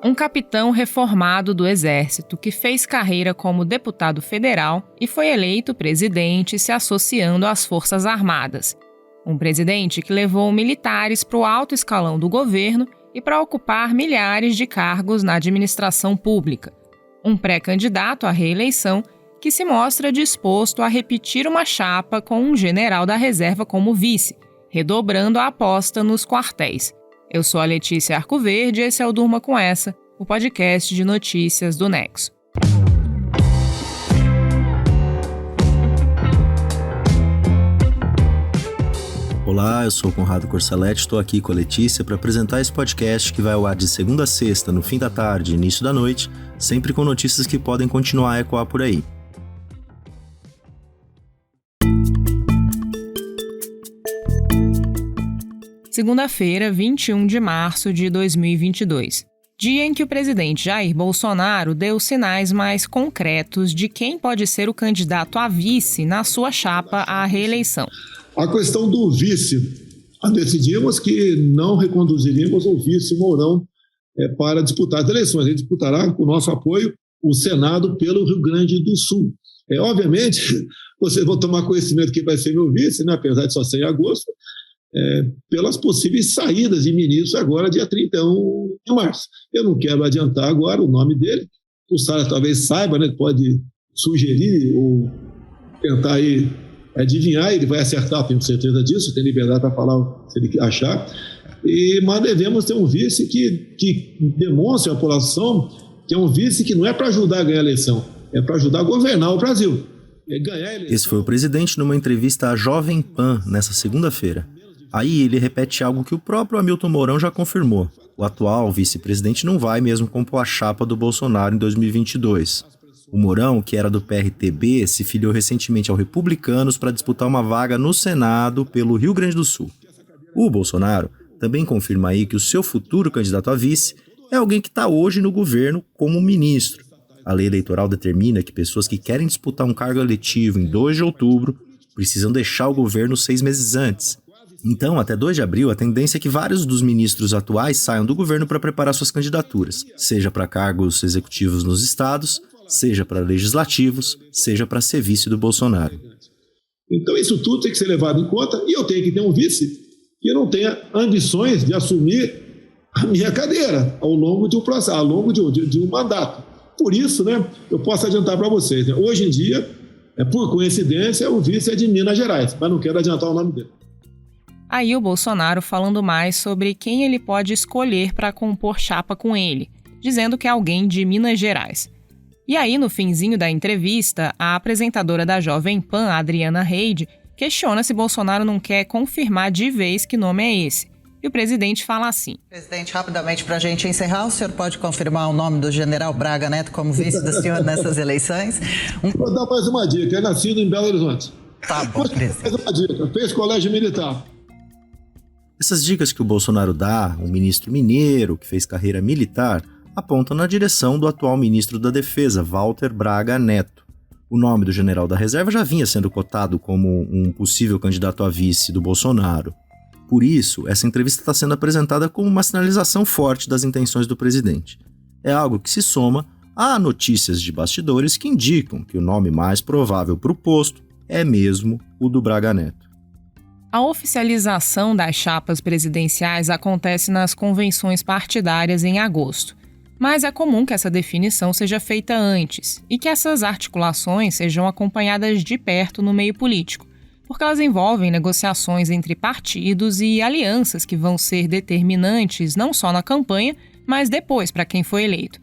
Um capitão reformado do Exército que fez carreira como deputado federal e foi eleito presidente se associando às Forças Armadas. Um presidente que levou militares para o alto escalão do governo e para ocupar milhares de cargos na administração pública. Um pré-candidato à reeleição que se mostra disposto a repetir uma chapa com um general da reserva como vice, redobrando a aposta nos quartéis. Eu sou a Letícia Arcoverde e esse é o Durma Com Essa, o podcast de notícias do Nexo. Olá, eu sou o Conrado Corsaletti, estou aqui com a Letícia para apresentar esse podcast que vai ao ar de segunda a sexta, no fim da tarde e início da noite, sempre com notícias que podem continuar a ecoar por aí. Segunda-feira, 21 de março de 2022. Dia em que o presidente Jair Bolsonaro deu sinais mais concretos de quem pode ser o candidato a vice na sua chapa à reeleição. A questão do vice, decidimos que não reconduziríamos o vice Mourão para disputar as eleições. Ele disputará, com o nosso apoio, o Senado pelo Rio Grande do Sul. Obviamente, vocês vão tomar conhecimento que vai ser meu vice, né, apesar de só ser em agosto, pelas possíveis saídas de ministros agora, dia 31 de março. Eu não quero adiantar agora o nome dele. O Sara talvez saiba, né, pode sugerir ou tentar aí adivinhar, ele vai acertar, tenho certeza disso, tem liberdade para falar se ele achar. Mas devemos ter um vice que demonstre à população que é um vice que não é para ajudar a ganhar a eleição, é para ajudar a governar o Brasil. Esse foi o presidente numa entrevista à Jovem Pan nessa segunda-feira. Aí ele repete algo que o próprio Hamilton Mourão já confirmou. O atual vice-presidente não vai mesmo compor a chapa do Bolsonaro em 2022. O Mourão, que era do PRTB, se filiou recentemente ao Republicanos para disputar uma vaga no Senado pelo Rio Grande do Sul. O Bolsonaro também confirma aí que o seu futuro candidato a vice é alguém que está hoje no governo como ministro. A lei eleitoral determina que pessoas que querem disputar um cargo eletivo em 2 de outubro precisam deixar o governo 6 meses antes. Então, até 2 de abril, a tendência é que vários dos ministros atuais saiam do governo para preparar suas candidaturas, seja para cargos executivos nos estados, seja para legislativos, seja para ser vice do Bolsonaro. Então isso tudo tem que ser levado em conta e eu tenho que ter um vice que não tenha ambições de assumir a minha cadeira ao longo de um processo, ao longo de um mandato. Por isso, né, eu posso adiantar para vocês, né, hoje em dia, por coincidência, o vice é de Minas Gerais, mas não quero adiantar o nome dele. Aí o Bolsonaro falando mais sobre quem ele pode escolher para compor chapa com ele, dizendo que é alguém de Minas Gerais. E aí, no finzinho da entrevista, a apresentadora da Jovem Pan, Adriana Reide, questiona se Bolsonaro não quer confirmar de vez que nome é esse. E o presidente fala assim: Presidente, rapidamente, para a gente encerrar, o senhor pode confirmar o nome do general Braga Neto como vice do senhor nessas eleições? Vou dar mais uma dica, é nascido em Belo Horizonte. Tá bom, presidente. Mais uma dica, fez colégio militar. Essas dicas que o Bolsonaro dá, um ministro mineiro que fez carreira militar, apontam na direção do atual ministro da Defesa, Walter Braga Neto. O nome do general da reserva já vinha sendo cotado como um possível candidato a vice do Bolsonaro. Por isso, essa entrevista está sendo apresentada como uma sinalização forte das intenções do presidente. É algo que se soma a notícias de bastidores que indicam que o nome mais provável para o posto é mesmo o do Braga Neto. A oficialização das chapas presidenciais acontece nas convenções partidárias em agosto. Mas é comum que essa definição seja feita antes e que essas articulações sejam acompanhadas de perto no meio político, porque elas envolvem negociações entre partidos e alianças que vão ser determinantes não só na campanha, mas depois para quem foi eleito.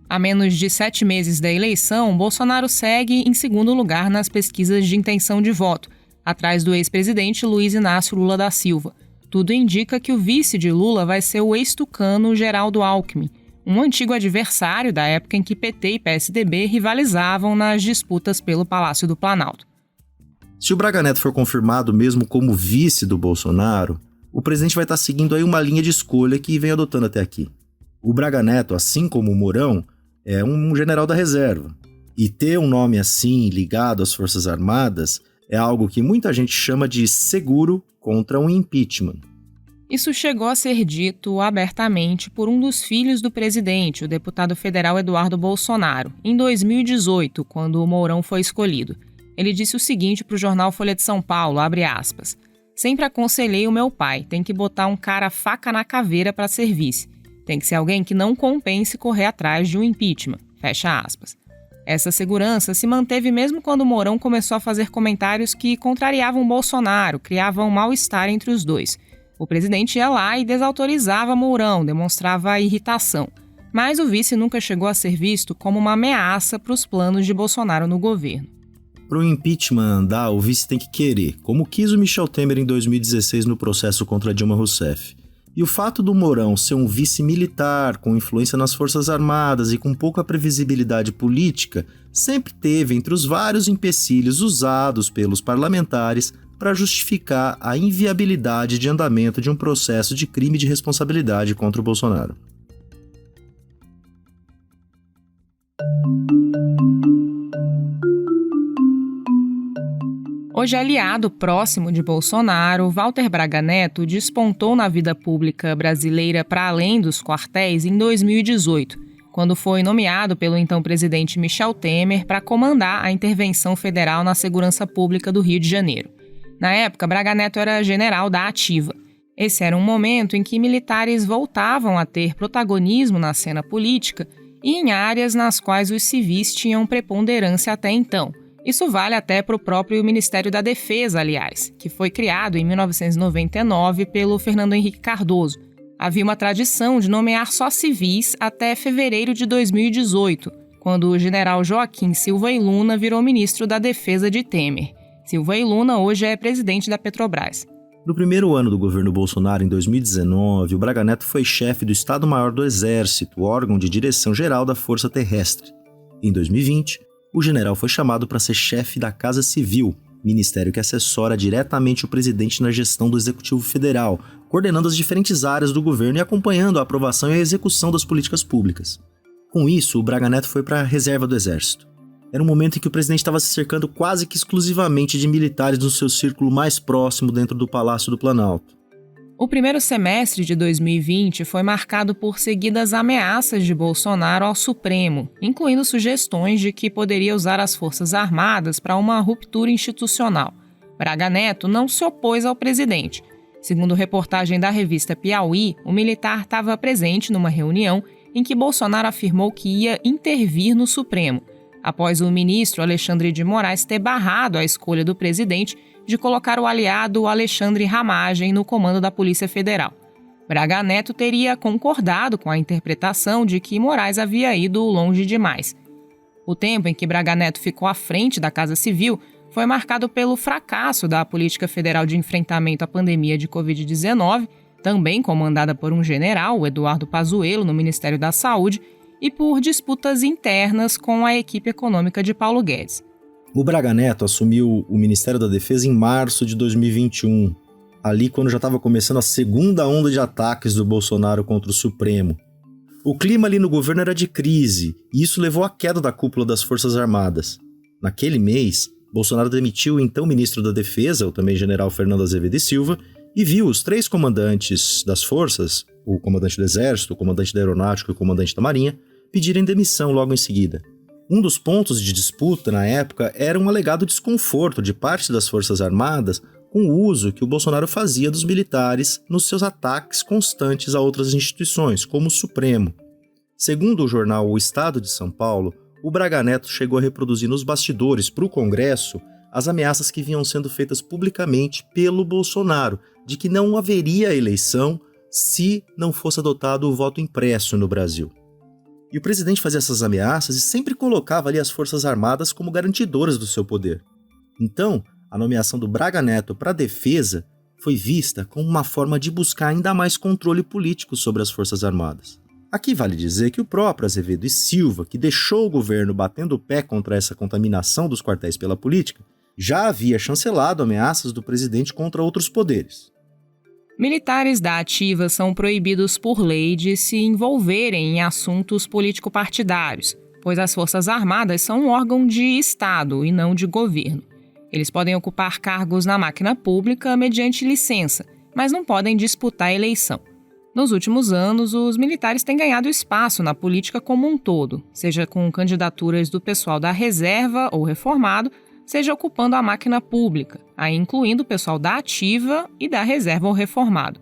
A menos de 7 meses da eleição, Bolsonaro segue em segundo lugar nas pesquisas de intenção de voto, atrás do ex-presidente Luiz Inácio Lula da Silva. Tudo indica que o vice de Lula vai ser o ex-tucano Geraldo Alckmin, um antigo adversário da época em que PT e PSDB rivalizavam nas disputas pelo Palácio do Planalto. Se o Braga Neto for confirmado mesmo como vice do Bolsonaro, o presidente vai estar seguindo aí uma linha de escolha que vem adotando até aqui. O Braga Neto, assim como o Mourão, é um general da reserva. E ter um nome assim ligado às Forças Armadas é algo que muita gente chama de seguro contra um impeachment. Isso chegou a ser dito abertamente por um dos filhos do presidente, o deputado federal Eduardo Bolsonaro, em 2018, quando o Mourão foi escolhido. Ele disse o seguinte para o jornal Folha de São Paulo, abre aspas, "Sempre aconselhei o meu pai, tem que botar um cara faca na caveira para ser vice. Tem que ser alguém que não compense correr atrás de um impeachment", fecha aspas. Essa segurança se manteve mesmo quando o Mourão começou a fazer comentários que contrariavam Bolsonaro, criavam mal-estar entre os dois. O presidente ia lá e desautorizava Mourão, demonstrava irritação. Mas o vice nunca chegou a ser visto como uma ameaça para os planos de Bolsonaro no governo. Para o impeachment andar, o vice tem que querer, como quis o Michel Temer em 2016 no processo contra Dilma Rousseff. E o fato do Mourão ser um vice militar, com influência nas Forças Armadas e com pouca previsibilidade política, sempre teve entre os vários empecilhos usados pelos parlamentares para justificar a inviabilidade de andamento de um processo de crime de responsabilidade contra o Bolsonaro. Hoje aliado próximo de Bolsonaro, Walter Braga Neto despontou na vida pública brasileira para além dos quartéis em 2018, quando foi nomeado pelo então presidente Michel Temer para comandar a intervenção federal na segurança pública do Rio de Janeiro. Na época, Braga Neto era general da Ativa. Esse era um momento em que militares voltavam a ter protagonismo na cena política e em áreas nas quais os civis tinham preponderância até então. Isso vale até para o próprio Ministério da Defesa, aliás, que foi criado em 1999 pelo Fernando Henrique Cardoso. Havia uma tradição de nomear só civis até fevereiro de 2018, quando o general Joaquim Silva e Luna virou ministro da Defesa de Temer. Silva e Luna hoje é presidente da Petrobras. No primeiro ano do governo Bolsonaro, em 2019, o Braga Neto foi chefe do Estado-Maior do Exército, órgão de direção geral da Força Terrestre. Em 2020, o general foi chamado para ser chefe da Casa Civil, ministério que assessora diretamente o presidente na gestão do Executivo Federal, coordenando as diferentes áreas do governo e acompanhando a aprovação e a execução das políticas públicas. Com isso, o Braga Neto foi para a reserva do Exército. Era um momento em que o presidente estava se cercando quase que exclusivamente de militares no seu círculo mais próximo dentro do Palácio do Planalto. O primeiro semestre de 2020 foi marcado por seguidas ameaças de Bolsonaro ao Supremo, incluindo sugestões de que poderia usar as Forças Armadas para uma ruptura institucional. Braga Neto não se opôs ao presidente. Segundo reportagem da revista Piauí, o militar estava presente numa reunião em que Bolsonaro afirmou que ia intervir no Supremo, após o ministro Alexandre de Moraes ter barrado a escolha do presidente de colocar o aliado Alexandre Ramagem no comando da Polícia Federal. Braga Neto teria concordado com a interpretação de que Moraes havia ido longe demais. O tempo em que Braga Neto ficou à frente da Casa Civil foi marcado pelo fracasso da Política Federal de Enfrentamento à Pandemia de Covid-19, também comandada por um general, o Eduardo Pazuello, no Ministério da Saúde, e por disputas internas com a equipe econômica de Paulo Guedes. O Braga Neto assumiu o Ministério da Defesa em março de 2021, ali quando já estava começando a segunda onda de ataques do Bolsonaro contra o Supremo. O clima ali no governo era de crise, e isso levou à queda da cúpula das Forças Armadas. Naquele mês, Bolsonaro demitiu o então ministro da Defesa, o também general Fernando Azevedo e Silva, e viu os 3 comandantes das forças, o comandante do Exército, o comandante da Aeronáutica e o comandante da Marinha, pedirem demissão logo em seguida. Um dos pontos de disputa na época era um alegado desconforto de parte das Forças Armadas com o uso que o Bolsonaro fazia dos militares nos seus ataques constantes a outras instituições, como o Supremo. Segundo o jornal O Estado de São Paulo, o Braga Neto chegou a reproduzir nos bastidores para o Congresso as ameaças que vinham sendo feitas publicamente pelo Bolsonaro, de que não haveria eleição se não fosse adotado o voto impresso no Brasil. E o presidente fazia essas ameaças e sempre colocava ali as Forças Armadas como garantidoras do seu poder. Então, a nomeação do Braga Neto para a defesa foi vista como uma forma de buscar ainda mais controle político sobre as Forças Armadas. Aqui vale dizer que o próprio Azevedo e Silva, que deixou o governo batendo o pé contra essa contaminação dos quartéis pela política, já havia chancelado ameaças do presidente contra outros poderes. Militares da Ativa são proibidos por lei de se envolverem em assuntos político-partidários, pois as Forças Armadas são um órgão de Estado e não de governo. Eles podem ocupar cargos na máquina pública mediante licença, mas não podem disputar a eleição. Nos últimos anos, os militares têm ganhado espaço na política como um todo, seja com candidaturas do pessoal da reserva ou reformado, seja ocupando a máquina pública, aí incluindo o pessoal da ativa e da reserva ou reformado.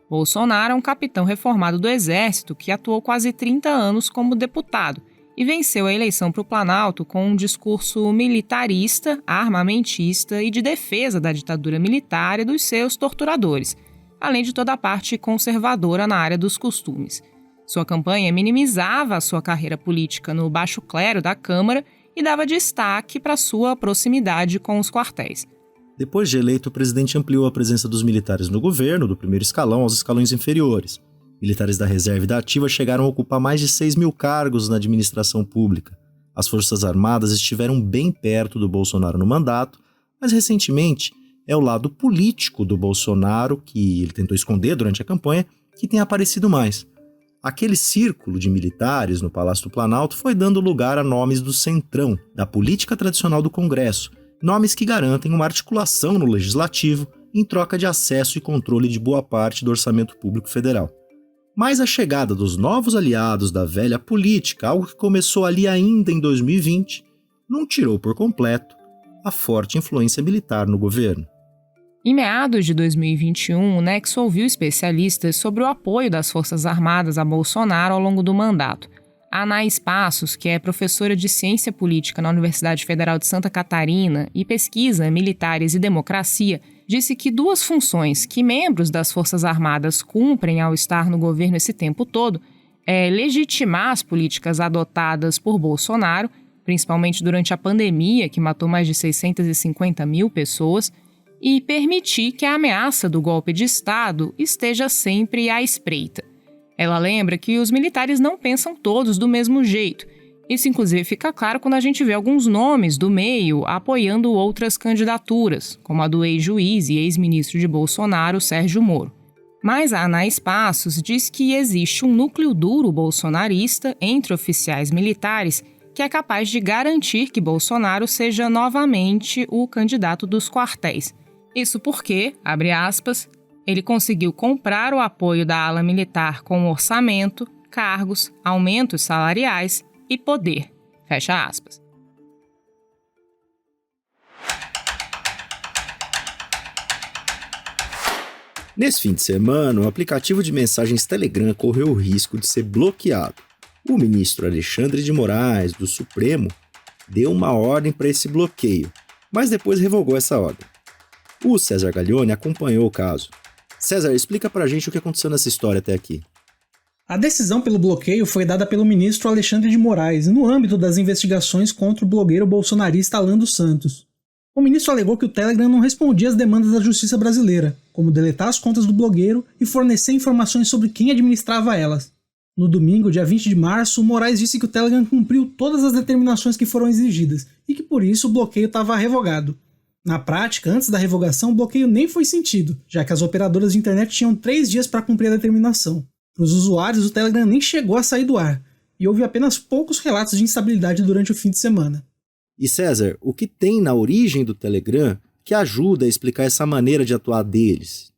Bolsonaro é um capitão reformado do Exército que atuou quase 30 anos como deputado e venceu a eleição para o Planalto com um discurso militarista, armamentista e de defesa da ditadura militar e dos seus torturadores, além de toda a parte conservadora na área dos costumes. Sua campanha minimizava a sua carreira política no baixo clero da Câmara e dava destaque para sua proximidade com os quartéis. Depois de eleito, o presidente ampliou a presença dos militares no governo, do primeiro escalão aos escalões inferiores. Militares da reserva e da ativa chegaram a ocupar mais de 6 mil cargos na administração pública. As Forças Armadas estiveram bem perto do Bolsonaro no mandato, mas recentemente é o lado político do Bolsonaro, que ele tentou esconder durante a campanha, que tem aparecido mais. Aquele círculo de militares no Palácio do Planalto foi dando lugar a nomes do centrão, da política tradicional do Congresso, nomes que garantem uma articulação no Legislativo em troca de acesso e controle de boa parte do orçamento público federal. Mas a chegada dos novos aliados da velha política, algo que começou ali ainda em 2020, não tirou por completo a forte influência militar no governo. Em meados de 2021, o Nexo ouviu especialistas sobre o apoio das Forças Armadas a Bolsonaro ao longo do mandato. A Anaís Passos, que é professora de Ciência Política na Universidade Federal de Santa Catarina e pesquisa militares e democracia, disse que duas funções que membros das Forças Armadas cumprem ao estar no governo esse tempo todo é legitimar as políticas adotadas por Bolsonaro, principalmente durante a pandemia, que matou mais de 650 mil pessoas, e permitir que a ameaça do golpe de Estado esteja sempre à espreita. Ela lembra que os militares não pensam todos do mesmo jeito. Isso, inclusive, fica claro quando a gente vê alguns nomes do meio apoiando outras candidaturas, como a do ex-juiz e ex-ministro de Bolsonaro, Sérgio Moro. Mas a Anaís Passos diz que existe um núcleo duro bolsonarista entre oficiais militares que é capaz de garantir que Bolsonaro seja novamente o candidato dos quartéis. Isso porque, abre aspas, ele conseguiu comprar o apoio da ala militar com orçamento, cargos, aumentos salariais e poder. Fecha aspas. Nesse fim de semana, o aplicativo de mensagens Telegram correu o risco de ser bloqueado. O ministro Alexandre de Moraes, do Supremo, deu uma ordem para esse bloqueio, mas depois revogou essa ordem. O César Gaglione acompanhou o caso. César, explica pra gente o que aconteceu nessa história até aqui. A decisão pelo bloqueio foi dada pelo ministro Alexandre de Moraes, no âmbito das investigações contra o blogueiro bolsonarista Alan dos Santos. O ministro alegou que o Telegram não respondia às demandas da justiça brasileira, como deletar as contas do blogueiro e fornecer informações sobre quem administrava elas. No domingo, dia 20 de março, o Moraes disse que o Telegram cumpriu todas as determinações que foram exigidas e que por isso o bloqueio estava revogado. Na prática, antes da revogação, o bloqueio nem foi sentido, já que as operadoras de internet tinham 3 dias para cumprir a determinação. Para os usuários, o Telegram nem chegou a sair do ar, e houve apenas poucos relatos de instabilidade durante o fim de semana. E César, o que tem na origem do Telegram que ajuda a explicar essa maneira de atuar deles?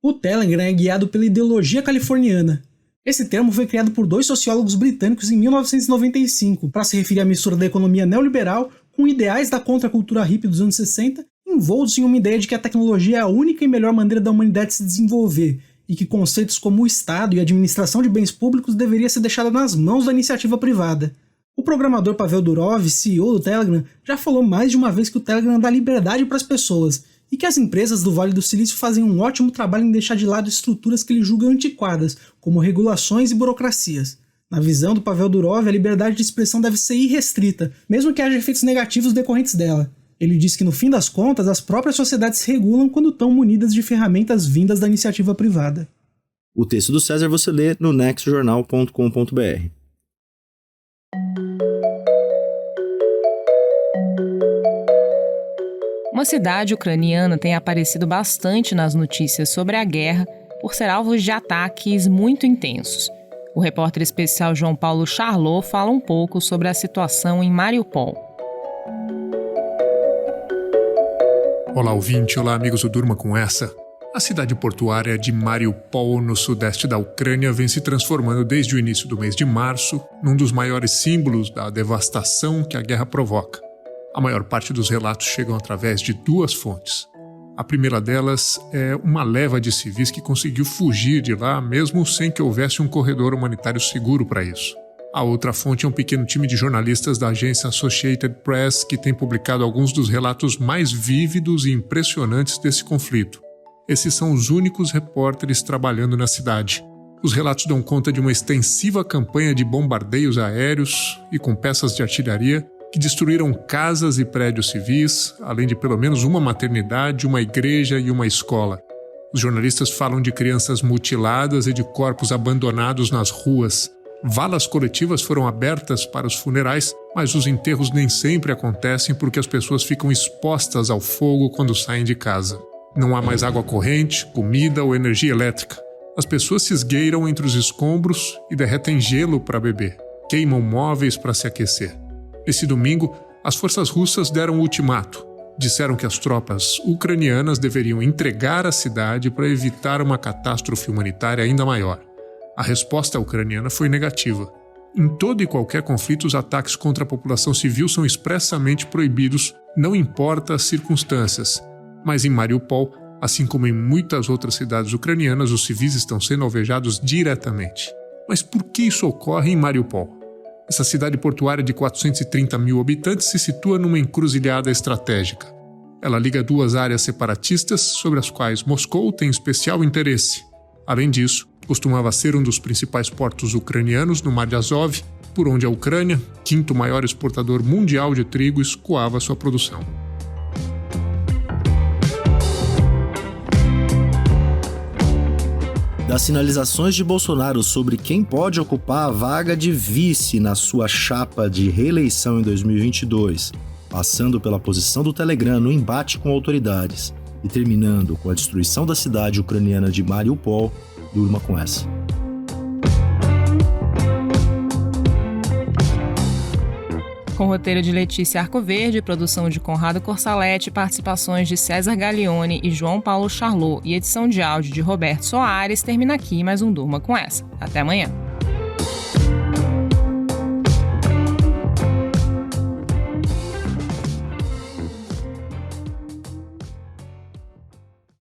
O Telegram é guiado pela ideologia californiana. Esse termo foi criado por 2 sociólogos britânicos em 1995 para se referir à mistura da economia neoliberal com ideais da contracultura hippie dos anos 60, envoltos em uma ideia de que a tecnologia é a única e melhor maneira da humanidade se desenvolver, e que conceitos como o Estado e a administração de bens públicos deveria ser deixada nas mãos da iniciativa privada. O programador Pavel Durov, CEO do Telegram, já falou mais de uma vez que o Telegram dá liberdade para as pessoas, e que as empresas do Vale do Silício fazem um ótimo trabalho em deixar de lado estruturas que ele julga antiquadas, como regulações e burocracias. Na visão do Pavel Durov, a liberdade de expressão deve ser irrestrita, mesmo que haja efeitos negativos decorrentes dela. Ele diz que, no fim das contas, as próprias sociedades se regulam quando estão munidas de ferramentas vindas da iniciativa privada. O texto do César você lê no nexojornal.com.br. Uma cidade ucraniana tem aparecido bastante nas notícias sobre a guerra por ser alvo de ataques muito intensos. O repórter especial João Paulo Charlot fala um pouco sobre a situação em Mariupol. Olá, ouvinte. Olá, amigos do Durma com Essa. A cidade portuária de Mariupol, no sudeste da Ucrânia, vem se transformando desde o início do mês de março num dos maiores símbolos da devastação que a guerra provoca. A maior parte dos relatos chegam através de 2 fontes. A primeira delas é uma leva de civis que conseguiu fugir de lá mesmo sem que houvesse um corredor humanitário seguro para isso. A outra fonte é um pequeno time de jornalistas da agência Associated Press que tem publicado alguns dos relatos mais vívidos e impressionantes desse conflito. Esses são os únicos repórteres trabalhando na cidade. Os relatos dão conta de uma extensiva campanha de bombardeios aéreos e com peças de artilharia que destruíram casas e prédios civis, além de pelo menos uma maternidade, uma igreja e uma escola. Os jornalistas falam de crianças mutiladas e de corpos abandonados nas ruas. Valas coletivas foram abertas para os funerais, mas os enterros nem sempre acontecem porque as pessoas ficam expostas ao fogo quando saem de casa. Não há mais água corrente, comida ou energia elétrica. As pessoas se esgueiram entre os escombros e derretem gelo para beber. Queimam móveis para se aquecer. Nesse domingo, as forças russas deram um ultimato. Disseram que as tropas ucranianas deveriam entregar a cidade para evitar uma catástrofe humanitária ainda maior. A resposta ucraniana foi negativa. Em todo e qualquer conflito, os ataques contra a população civil são expressamente proibidos, não importa as circunstâncias. Mas em Mariupol, assim como em muitas outras cidades ucranianas, os civis estão sendo alvejados diretamente. Mas por que isso ocorre em Mariupol? Essa cidade portuária de 430 mil habitantes se situa numa encruzilhada estratégica. Ela liga 2 áreas separatistas sobre as quais Moscou tem especial interesse. Além disso, costumava ser um dos principais portos ucranianos no Mar de Azov, por onde a Ucrânia, 5º maior exportador mundial de trigo, escoava sua produção. Das sinalizações de Bolsonaro sobre quem pode ocupar a vaga de vice na sua chapa de reeleição em 2022, passando pela posição do Telegram no embate com autoridades e terminando com a destruição da cidade ucraniana de Mariupol, durma com essa. Com roteiro de Letícia Arcoverde, produção de Conrado Corsaletti, participações de César Gaglione e João Paulo Charlot e edição de áudio de Roberto Soares, termina aqui mais um Durma com essa. Até amanhã.